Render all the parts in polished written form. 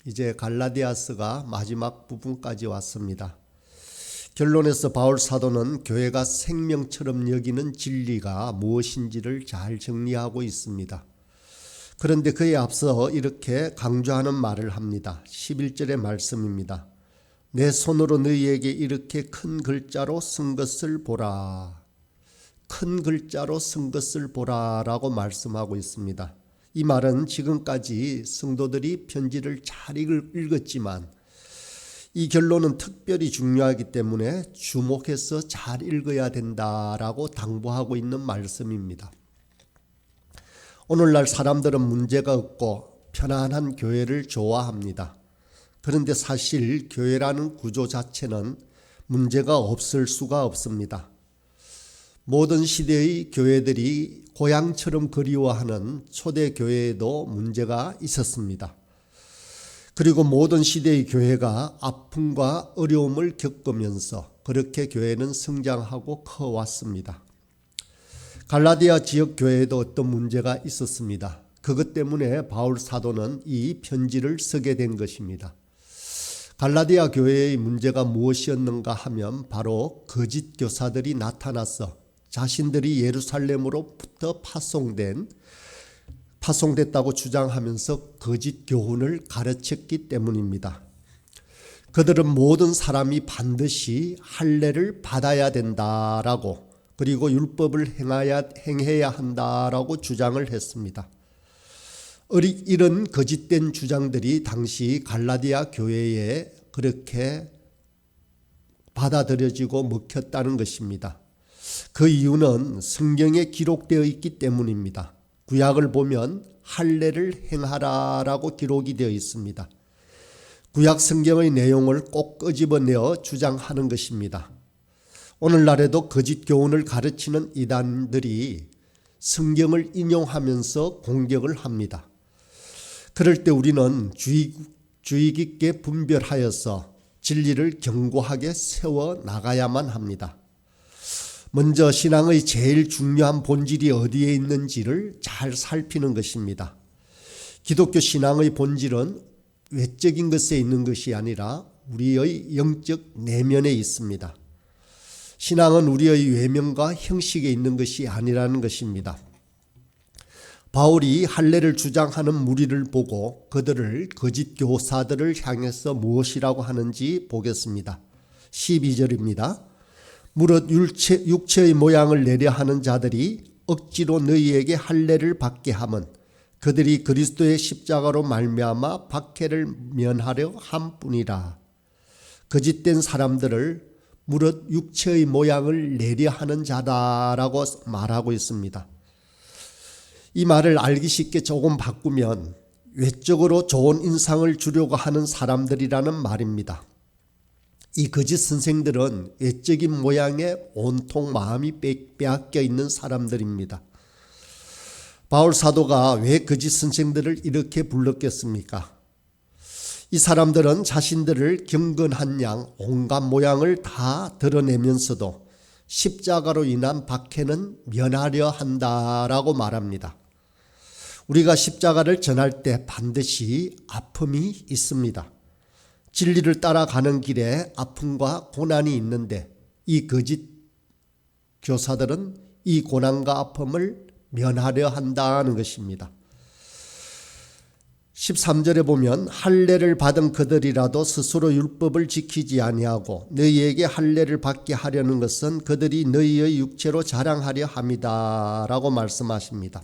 이제 갈라디아서가 마지막 부분까지 왔습니다. 결론에서 바울 사도는 교회가 생명처럼 여기는 진리가 무엇인지를 잘 정리하고 있습니다. 그런데 그에 앞서 이렇게 강조하는 말을 합니다. 11절의 말씀입니다. 내 손으로 너희에게 이렇게 큰 글자로 쓴 것을 보라. 큰 글자로 쓴 것을 보라 라고 말씀하고 있습니다. 이 말은 지금까지 성도들이 편지를 잘 읽었지만 이 결론은 특별히 중요하기 때문에 주목해서 잘 읽어야 된다라고 당부하고 있는 말씀입니다. 오늘날 사람들은 문제가 없고 편안한 교회를 좋아합니다. 그런데 사실 교회라는 구조 자체는 문제가 없을 수가 없습니다. 모든 시대의 교회들이 고향처럼 그리워하는 초대교회에도 문제가 있었습니다. 그리고 모든 시대의 교회가 아픔과 어려움을 겪으면서 그렇게 교회는 성장하고 커왔습니다. 갈라디아 지역 교회에도 어떤 문제가 있었습니다. 그것 때문에 바울 사도는 이 편지를 쓰게 된 것입니다. 갈라디아 교회의 문제가 무엇이었는가 하면 바로 거짓 교사들이 나타나서 자신들이 예루살렘으로부터 파송됐다고 주장하면서 거짓 교훈을 가르쳤기 때문입니다. 그들은 모든 사람이 반드시 할례를 받아야 된다라고 그리고 율법을 행해야 한다라고 주장을 했습니다. 이런 거짓된 주장들이 당시 갈라디아 교회에 그렇게 받아들여지고 먹혔다는 것입니다. 그 이유는 성경에 기록되어 있기 때문입니다. 구약을 보면 할례를 행하라라고 기록이 되어 있습니다. 구약 성경의 내용을 꼭 끄집어내어 주장하는 것입니다. 오늘날에도 거짓 교훈을 가르치는 이단들이 성경을 인용하면서 공격을 합니다. 그럴 때 우리는 주의 깊게 분별하여서 진리를 견고하게 세워 나가야만 합니다. 먼저 신앙의 제일 중요한 본질이 어디에 있는지를 잘 살피는 것입니다. 기독교 신앙의 본질은 외적인 것에 있는 것이 아니라 우리의 영적 내면에 있습니다. 신앙은 우리의 외면과 형식에 있는 것이 아니라는 것입니다. 바울이 할례를 주장하는 무리를 보고 그들을 거짓 교사들을 향해서 무엇이라고 하는지 보겠습니다. 12절입니다. 무릇 육체의 모양을 내려 하는 자들이 억지로 너희에게 할례를 받게 함은 그들이 그리스도의 십자가로 말미암아 박해를 면하려 함뿐이라. 거짓된 사람들을 무릇 육체의 모양을 내려 하는 자다라고 말하고 있습니다. 이 말을 알기 쉽게 조금 바꾸면 외적으로 좋은 인상을 주려고 하는 사람들이라는 말입니다. 이 거짓 선생들은 외적인 모양에 온통 마음이 빼앗겨 있는 사람들입니다. 바울 사도가 왜 거짓 선생들을 이렇게 불렀겠습니까? 이 사람들은 자신들을 경건한 양 온갖 모양을 다 드러내면서도 십자가로 인한 박해는 면하려 한다라고 말합니다. 우리가 십자가를 전할 때 반드시 아픔이 있습니다. 진리를 따라가는 길에 아픔과 고난이 있는데 이 거짓 교사들은 이 고난과 아픔을 면하려 한다는 것입니다. 13절에 보면 할례를 받은 그들이라도 스스로 율법을 지키지 아니하고 너희에게 할례를 받게 하려는 것은 그들이 너희의 육체로 자랑하려 함이다 라고 말씀하십니다.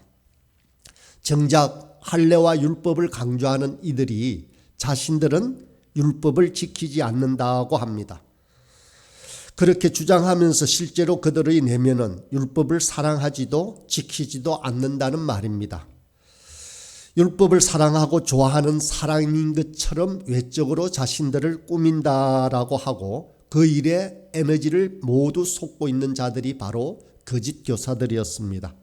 정작 할례와 율법을 강조하는 이들이 자신들은 율법을 지키지 않는다고 합니다. 그렇게 주장하면서 실제로 그들의 내면은 율법을 사랑하지도 지키지도 않는다는 말입니다. 율법을 사랑하고 좋아하는 사람인 것처럼 외적으로 자신들을 꾸민다라고 하고 그 일에 에너지를 모두 쏟고 있는 자들이 바로 거짓 교사들이었습니다.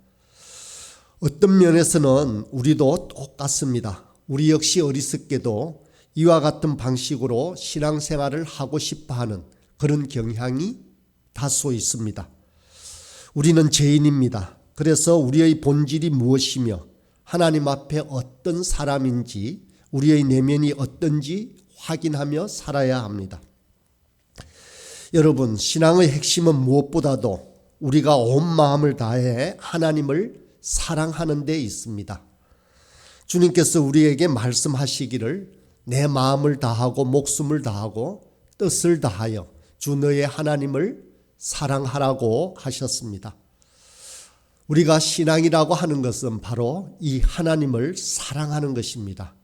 어떤 면에서는 우리도 똑같습니다. 우리 역시 어리석게도 이와 같은 방식으로 신앙생활을 하고 싶어하는 그런 경향이 다소 있습니다. 우리는 죄인입니다. 그래서 우리의 본질이 무엇이며 하나님 앞에 어떤 사람인지 우리의 내면이 어떤지 확인하며 살아야 합니다. 여러분, 신앙의 핵심은 무엇보다도 우리가 온 마음을 다해 하나님을 사랑하는 데 있습니다. 주님께서 우리에게 말씀하시기를 내 마음을 다하고 목숨을 다하고 뜻을 다하여 주 너의 하나님을 사랑하라고 하셨습니다. 우리가 신앙이라고 하는 것은 바로 이 하나님을 사랑하는 것입니다.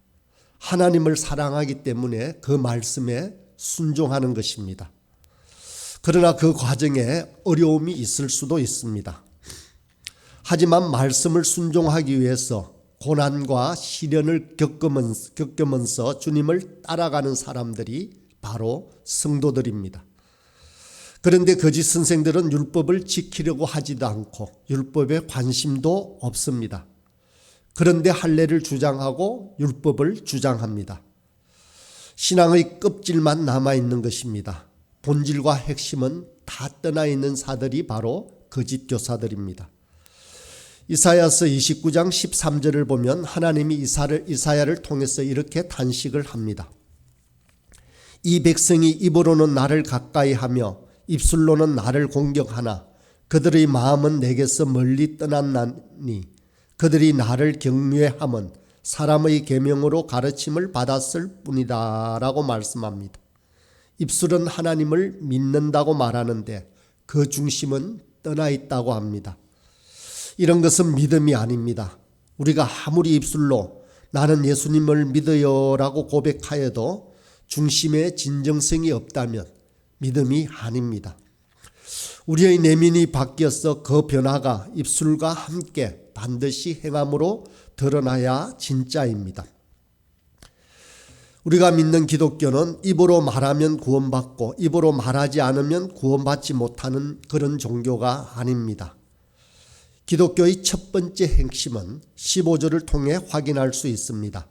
하나님을 사랑하기 때문에 그 말씀에 순종하는 것입니다. 그러나 그 과정에 어려움이 있을 수도 있습니다. 하지만 말씀을 순종하기 위해서 고난과 시련을 겪으면서 주님을 따라가는 사람들이 바로 성도들입니다. 그런데 거짓 선생들은 율법을 지키려고 하지도 않고 율법에 관심도 없습니다. 그런데 할례를 주장하고 율법을 주장합니다. 신앙의 껍질만 남아있는 것입니다. 본질과 핵심은 다 떠나 있는 사들이 바로 거짓 교사들입니다. 이사야서 29장 13절을 보면 하나님이 이사야를 통해서 이렇게 단식을 합니다. 이 백성이 입으로는 나를 가까이하며 입술로는 나를 공격하나 그들의 마음은 내게서 멀리 떠났나니 그들이 나를 경외함은 사람의 계명으로 가르침을 받았을 뿐이다 라고 말씀합니다. 입술은 하나님을 믿는다고 말하는데 그 중심은 떠나 있다고 합니다. 이런 것은 믿음이 아닙니다. 우리가 아무리 입술로 나는 예수님을 믿어요 라고 고백하여도 중심에 진정성이 없다면 믿음이 아닙니다. 우리의 내면이 바뀌어서 그 변화가 입술과 함께 반드시 행함으로 드러나야 진짜입니다. 우리가 믿는 기독교는 입으로 말하면 구원받고 입으로 말하지 않으면 구원받지 못하는 그런 종교가 아닙니다. 기독교의 첫 번째 핵심은 15절을 통해 확인할 수 있습니다.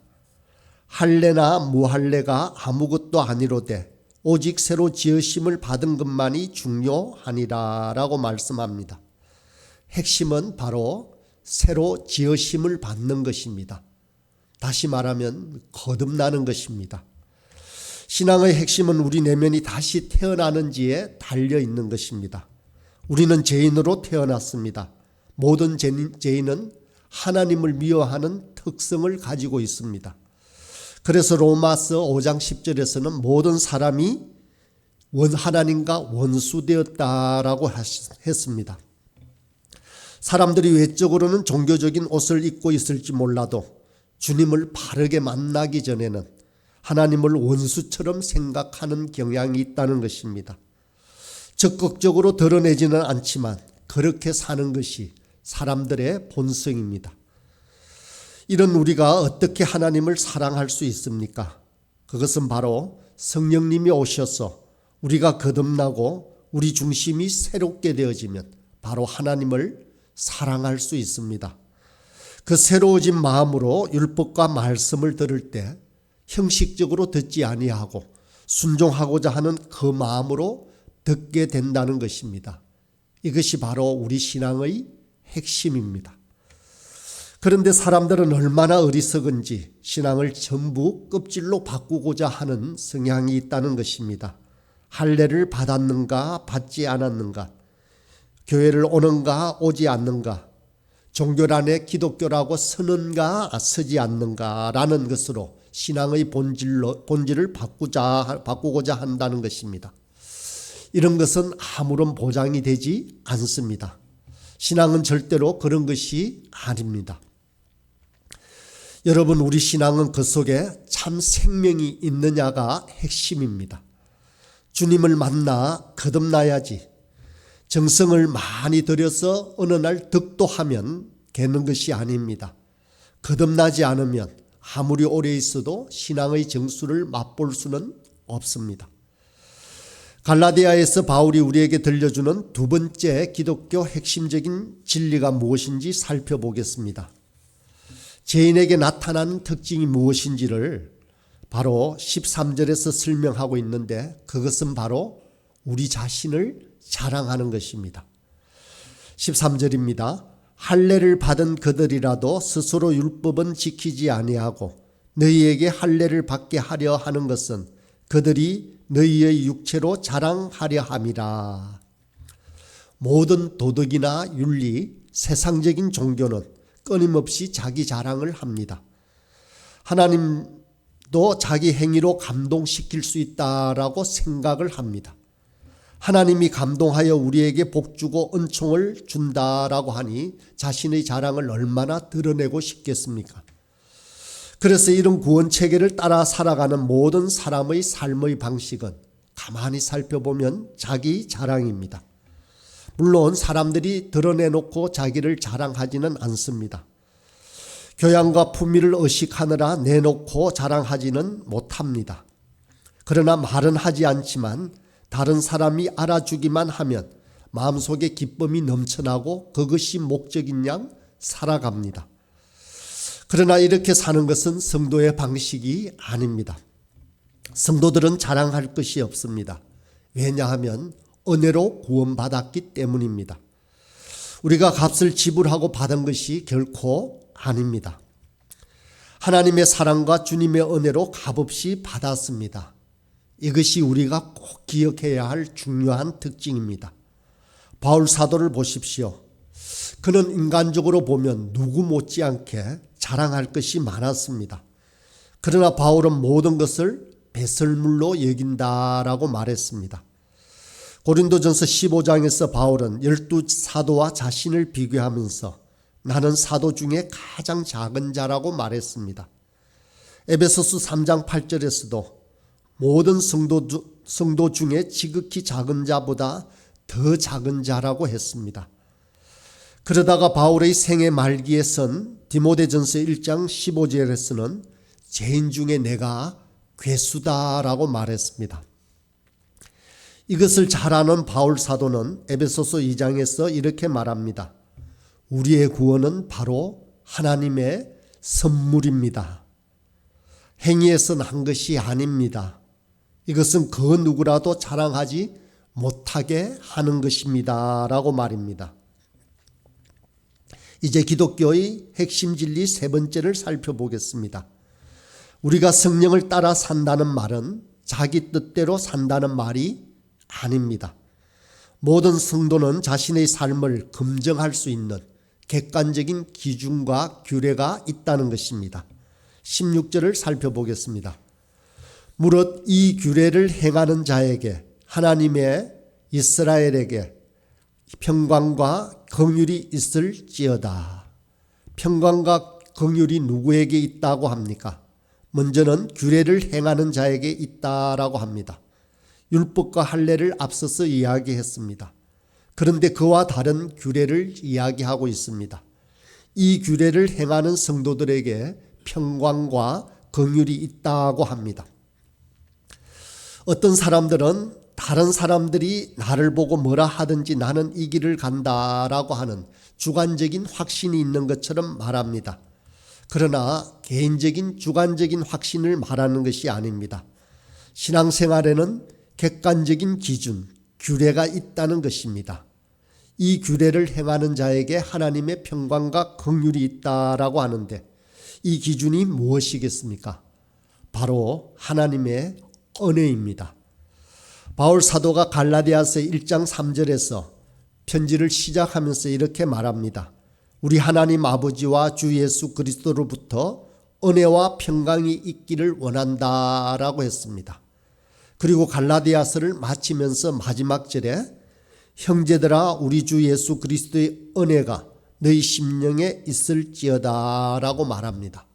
할례나 무할례가 아무것도 아니로되 오직 새로 지으심을 받은 것만이 중요하니라 라고 말씀합니다. 핵심은 바로 새로 지으심을 받는 것입니다. 다시 말하면 거듭나는 것입니다. 신앙의 핵심은 우리 내면이 다시 태어나는지에 달려 있는 것입니다. 우리는 죄인으로 태어났습니다. 모든 죄인은 하나님을 미워하는 특성을 가지고 있습니다. 그래서 로마서 5장 10절에서는 모든 사람이 하나님과 원수되었다라고 했습니다. 사람들이 외적으로는 종교적인 옷을 입고 있을지 몰라도 주님을 바르게 만나기 전에는 하나님을 원수처럼 생각하는 경향이 있다는 것입니다. 적극적으로 드러내지는 않지만 그렇게 사는 것이 사람들의 본성입니다. 이런 우리가 어떻게 하나님을 사랑할 수 있습니까? 그것은 바로 성령님이 오셔서 우리가 거듭나고 우리 중심이 새롭게 되어지면 바로 하나님을 사랑할 수 있습니다. 그 새로워진 마음으로 율법과 말씀을 들을 때 형식적으로 듣지 아니하고 순종하고자 하는 그 마음으로 듣게 된다는 것입니다. 이것이 바로 우리 신앙의 핵심입니다. 그런데 사람들은 얼마나 어리석은지 신앙을 전부 껍질로 바꾸고자 하는 성향이 있다는 것입니다. 할례를 받았는가 받지 않았는가, 교회를 오는가 오지 않는가, 종교란에 기독교라고 서는가 서지 않는가라는 것으로 신앙의 본질을 바꾸고자 한다는 것입니다. 이런 것은 아무런 보장이 되지 않습니다. 신앙은 절대로 그런 것이 아닙니다. 여러분, 우리 신앙은 그 속에 참 생명이 있느냐가 핵심입니다. 주님을 만나 거듭나야지 정성을 많이 들여서 어느 날 득도하면 되는 것이 아닙니다. 거듭나지 않으면 아무리 오래 있어도 신앙의 정수를 맛볼 수는 없습니다. 갈라디아에서 바울이 우리에게 들려주는 두 번째 기독교 핵심적인 진리가 무엇인지 살펴보겠습니다. 죄인에게 나타나는 특징이 무엇인지를 바로 13절에서 설명하고 있는데 그것은 바로 우리 자신을 자랑하는 것입니다. 13절입니다. 할례를 받은 그들이라도 스스로 율법은 지키지 아니하고 너희에게 할례를 받게 하려 하는 것은 그들이 너희의 육체로 자랑하려 함이라. 모든 도덕이나 윤리, 세상적인 종교는 끊임없이 자기 자랑을 합니다. 하나님도 자기 행위로 감동시킬 수 있다라고 생각을 합니다. 하나님이 감동하여 우리에게 복주고 은총을 준다라고 하니 자신의 자랑을 얼마나 드러내고 싶겠습니까? 그래서 이런 구원체계를 따라 살아가는 모든 사람의 삶의 방식은 가만히 살펴보면 자기 자랑입니다. 물론 사람들이 드러내놓고 자기를 자랑하지는 않습니다. 교양과 품위를 의식하느라 내놓고 자랑하지는 못합니다. 그러나 말은 하지 않지만 다른 사람이 알아주기만 하면 마음속에 기쁨이 넘쳐나고 그것이 목적인 양 살아갑니다. 그러나 이렇게 사는 것은 성도의 방식이 아닙니다. 성도들은 자랑할 것이 없습니다. 왜냐하면 은혜로 구원받았기 때문입니다. 우리가 값을 지불하고 받은 것이 결코 아닙니다. 하나님의 사랑과 주님의 은혜로 값없이 받았습니다. 이것이 우리가 꼭 기억해야 할 중요한 특징입니다. 바울 사도를 보십시오. 그는 인간적으로 보면 누구 못지않게 자랑할 것이 많았습니다. 그러나 바울은 모든 것을 배설물로 여긴다라고 말했습니다. 고린도전서 15장에서 바울은 12사도와 자신을 비교하면서 나는 사도 중에 가장 작은 자라고 말했습니다. 에베소서 3장 8절에서도 모든 성도 중에 지극히 작은 자보다 더 작은 자라고 했습니다. 그러다가 바울의 생애 말기에 선 디모데전서 1장 15절에서는 죄인 중에 내가 괴수다라고 말했습니다. 이것을 잘 아는 바울 사도는 에베소서 2장에서 이렇게 말합니다. 우리의 구원은 바로 하나님의 선물입니다. 행위에서 난 것이 아닙니다. 이것은 그 누구라도 자랑하지 못하게 하는 것입니다. 라고 말입니다. 이제 기독교의 핵심 진리 세 번째를 살펴보겠습니다. 우리가 성령을 따라 산다는 말은 자기 뜻대로 산다는 말이 아닙니다. 모든 성도는 자신의 삶을 검증할 수 있는 객관적인 기준과 규례가 있다는 것입니다. 16절을 살펴보겠습니다. 무릇 이 규례를 행하는 자에게 하나님의 이스라엘에게 평강과 긍휼이 있을지어다. 평강과 긍휼이 누구에게 있다고 합니까? 먼저는 규례를 행하는 자에게 있다라고 합니다. 율법과 할례를 앞서서 이야기했습니다. 그런데 그와 다른 규례를 이야기하고 있습니다. 이 규례를 행하는 성도들에게 평강과 긍휼이 있다고 합니다. 어떤 사람들은 다른 사람들이 나를 보고 뭐라 하든지 나는 이 길을 간다라고 하는 주관적인 확신이 있는 것처럼 말합니다. 그러나 개인적인 주관적인 확신을 말하는 것이 아닙니다. 신앙생활에는 객관적인 기준, 규례가 있다는 것입니다. 이 규례를 행하는 자에게 하나님의 평강과 긍휼이 있다라고 하는데 이 기준이 무엇이겠습니까? 바로 하나님의 은혜입니다. 바울 사도가 갈라디아서 1장 3절에서 편지를 시작하면서 이렇게 말합니다. 우리 하나님 아버지와 주 예수 그리스도로부터 은혜와 평강이 있기를 원한다라고 했습니다. 그리고 갈라디아서를 마치면서 마지막 절에 형제들아 우리 주 예수 그리스도의 은혜가 너희 심령에 있을지어다라고 말합니다.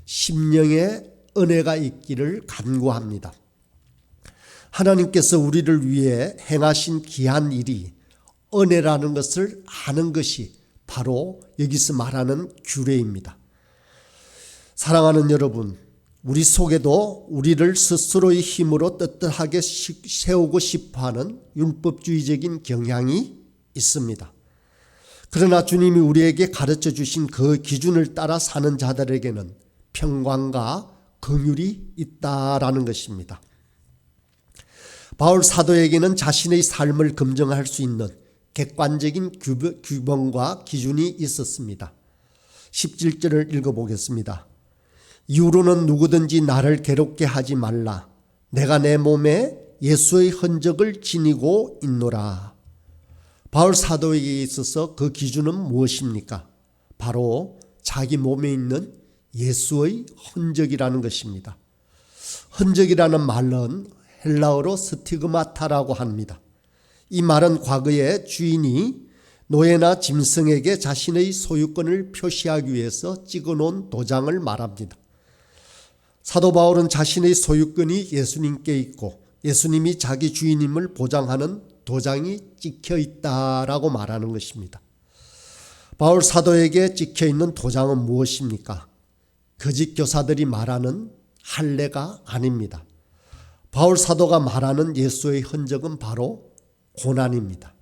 심령에 은혜가 있기를 간구합니다. 하나님께서 우리를 위해 행하신 귀한 일이 은혜라는 것을 아는 것이 바로 여기서 말하는 규례입니다. 사랑하는 여러분, 우리 속에도 우리를 스스로의 힘으로 떳떳하게 세우고 싶어하는 율법주의적인 경향이 있습니다. 그러나 주님이 우리에게 가르쳐 주신 그 기준을 따라 사는 자들에게는 평강과 긍휼이 있다라는 것입니다. 바울 사도에게는 자신의 삶을 검증할 수 있는 객관적인 규범과 기준이 있었습니다. 17절을 읽어보겠습니다. 이후로는 누구든지 나를 괴롭게 하지 말라. 내가 내 몸에 예수의 흔적을 지니고 있노라. 바울 사도에게 있어서 그 기준은 무엇입니까? 바로 자기 몸에 있는 예수의 흔적이라는 것입니다. 흔적이라는 말은 헬라어로 스티그마타라고 합니다. 이 말은 과거에 주인이 노예나 짐승에게 자신의 소유권을 표시하기 위해서 찍어놓은 도장을 말합니다. 사도 바울은 자신의 소유권이 예수님께 있고 예수님이 자기 주인임을 보장하는 도장이 찍혀 있다라고 말하는 것입니다. 바울 사도에게 찍혀 있는 도장은 무엇입니까? 거짓 교사들이 말하는 할례가 아닙니다. 바울 사도가 말하는 예수의 흔적은 바로 고난입니다.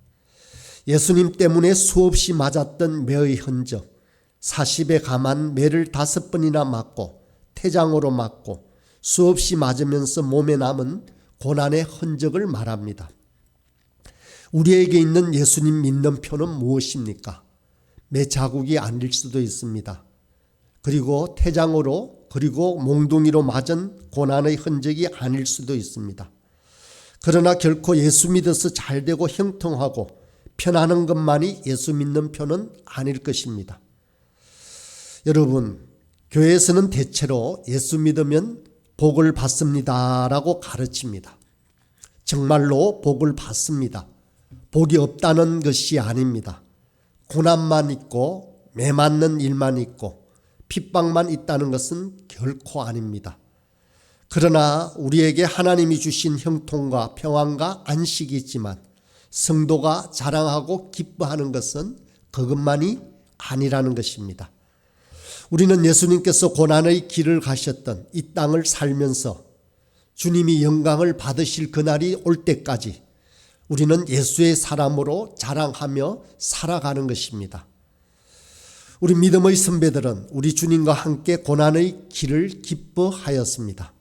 예수님 때문에 수없이 맞았던 매의 흔적, 40에 감한 매를 5번이나 맞고 태장으로 맞고 수없이 맞으면서 몸에 남은 고난의 흔적을 말합니다. 우리에게 있는 예수님 믿는 표는 무엇입니까? 매 자국이 아닐 수도 있습니다. 그리고 태장으로 그리고 몽둥이로 맞은 고난의 흔적이 아닐 수도 있습니다. 그러나 결코 예수 믿어서 잘되고 형통하고 편안한 것만이 예수 믿는 표는 아닐 것입니다. 여러분, 교회에서는 대체로 예수 믿으면 복을 받습니다라고 가르칩니다. 정말로 복을 받습니다. 복이 없다는 것이 아닙니다. 고난만 있고 매 맞는 일만 있고 핍박만 있다는 것은 결코 아닙니다. 그러나 우리에게 하나님이 주신 형통과 평안과 안식이 있지만 성도가 자랑하고 기뻐하는 것은 그것만이 아니라는 것입니다. 우리는 예수님께서 고난의 길을 가셨던 이 땅을 살면서 주님이 영광을 받으실 그날이 올 때까지 우리는 예수의 사람으로 자랑하며 살아가는 것입니다. 우리 믿음의 선배들은 우리 주님과 함께 고난의 길을 기뻐하였습니다.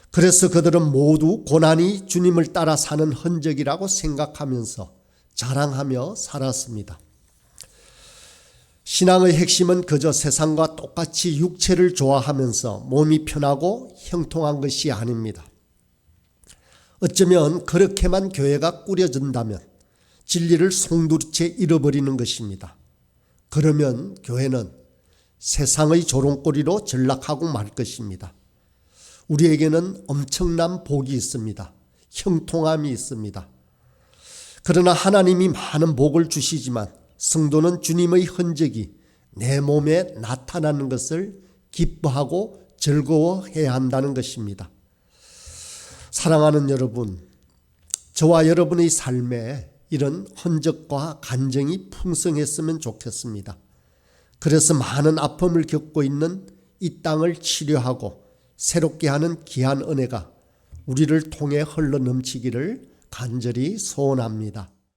그래서 그들은 모두 고난이 주님을 따라 사는 흔적이라고 생각하면서 자랑하며 살았습니다. 신앙의 핵심은 그저 세상과 똑같이 육체를 좋아하면서 몸이 편하고 형통한 것이 아닙니다. 어쩌면 그렇게만 교회가 꾸려진다면 진리를 송두리째 잃어버리는 것입니다. 그러면 교회는 세상의 조롱거리로 전락하고 말 것입니다. 우리에게는 엄청난 복이 있습니다. 형통함이 있습니다. 그러나 하나님이 많은 복을 주시지만 성도는 주님의 흔적이 내 몸에 나타나는 것을 기뻐하고 즐거워해야 한다는 것입니다. 사랑하는 여러분, 저와 여러분의 삶에 이런 흔적과 간증이 풍성했으면 좋겠습니다. 그래서 많은 아픔을 겪고 있는 이 땅을 치료하고 새롭게 하는 귀한 은혜가 우리를 통해 흘러 넘치기를 간절히 소원합니다.